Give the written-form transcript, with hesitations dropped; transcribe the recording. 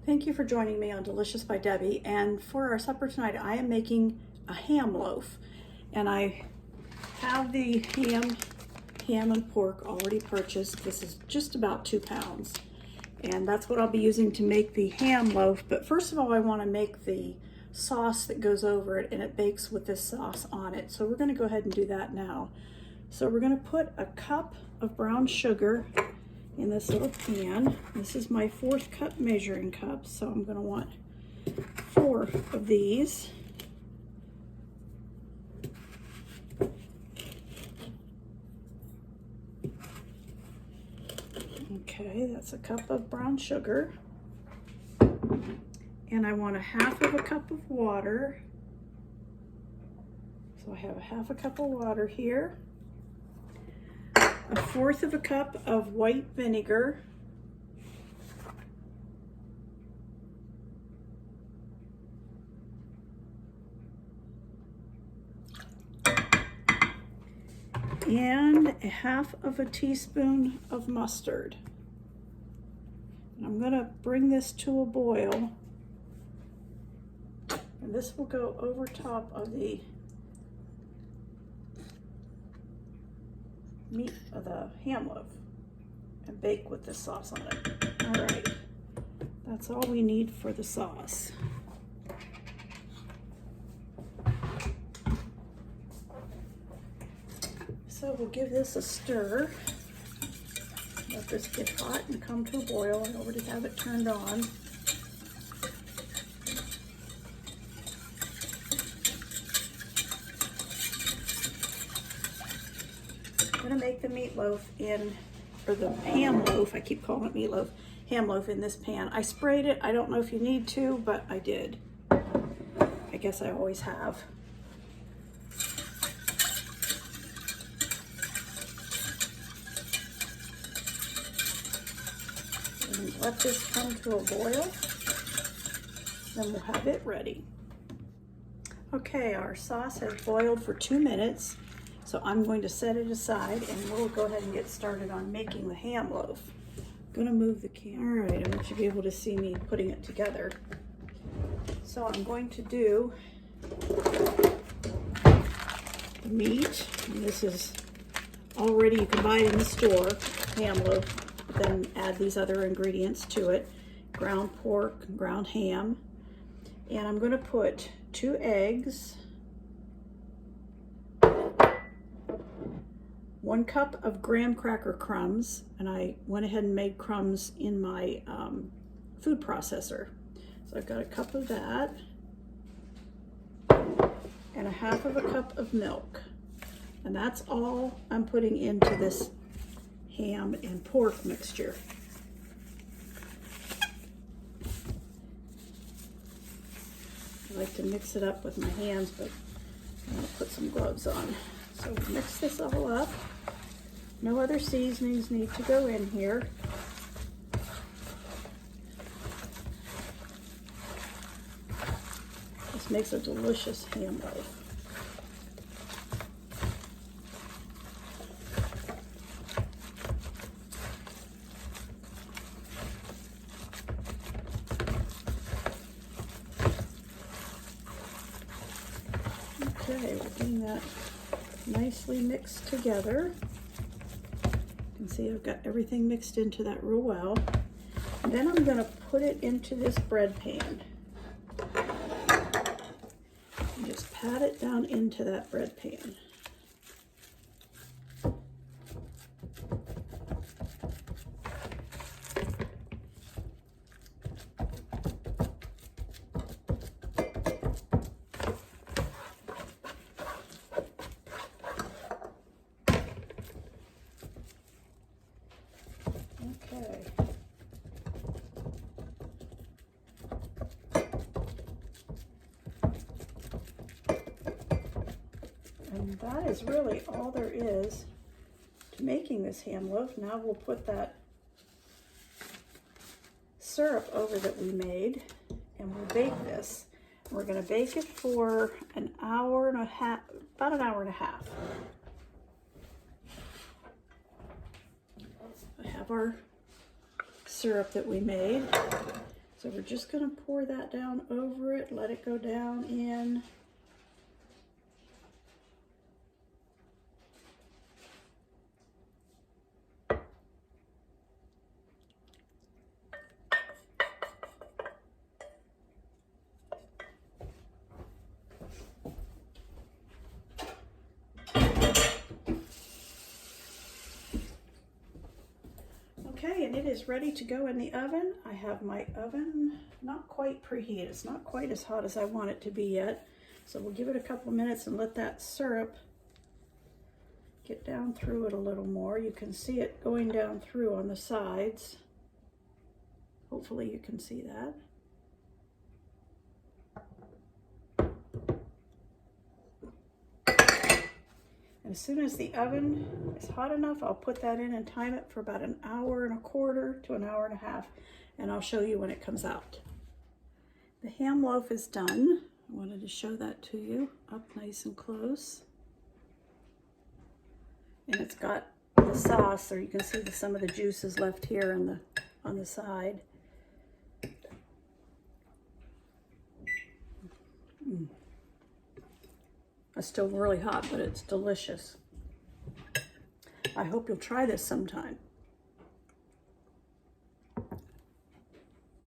Thank you for joining me on Delicious by Debbie. And for our supper tonight, I am making a ham loaf. And I have the ham and pork already purchased. This is just about 2 pounds. And that's what I'll be using to make the ham loaf. But first of all, I want to make the sauce that goes over it, and it bakes with this sauce on it. So we're going to go ahead and do that now. So we're going to put a cup of brown sugar in this little pan. This is my 4th cup measuring cup, so I'm going to want 4 of these. Okay, that's a cup of brown sugar. And I want 1/2 cup of water. So I have 1/2 cup of water here. 1/4 cup of white vinegar. And 1/2 teaspoon of mustard. And I'm going to bring this to a boil. And this will go over top of the meat of the ham loaf and bake with the sauce on it. All right, that's all we need for the sauce. So we'll give this a stir. Let this get hot and come to a boil. I already have it turned on. I'm going to make the meatloaf or the ham loaf, I keep calling it meatloaf, ham loaf in this pan. I sprayed it. I don't know if you need to, but I did. I guess I always have. And let this come to a boil, then we'll have it ready. Okay, our sauce has boiled for 2 minutes. So I'm going to set it aside and we'll go ahead and get started on making the ham loaf. I'm gonna move the camera. All right, I want you to be able to see me putting it together. So I'm going to do the meat. And this is already, you can buy it in the store, ham loaf, but then add these other ingredients to it. Ground pork, ground ham. And I'm gonna put 2 eggs, 1 cup of graham cracker crumbs, and I went ahead and made crumbs in my food processor. So I've got a cup of that, and 1/2 cup of milk. And that's all I'm putting into this ham and pork mixture. I like to mix it up with my hands, but I'm gonna put some gloves on. So mix this all up. No other seasonings need to go in here. This makes a delicious ham loaf. Okay, we're getting that nicely mixed together. You can see I've got everything mixed into that real well. And then I'm going to put it into this bread pan. And just pat it down into that bread pan. Okay. And that is really all there is to making this ham loaf. Now we'll put that syrup over that we made and we'll bake this. We're going to bake it for an hour and a half, about an hour and a half. I have our syrup that we made. So we're just going to pour that down over it, let it go down in. Okay, and it is ready to go in the oven. I have my oven not quite preheated. It's not quite as hot as I want it to be yet. So we'll give it a couple minutes and let that syrup get down through it a little more. You can see it going down through on the sides. Hopefully you can see that. As soon as the oven is hot enough, I'll put that in and time it for about 1.25 hours to 1.5 hours, and I'll show you when it comes out. The ham loaf is done. I wanted to show that to you up nice and close. And it's got the sauce, so you can see some of the juices left here on the side. It's still really hot, but it's delicious. I hope you'll try this sometime.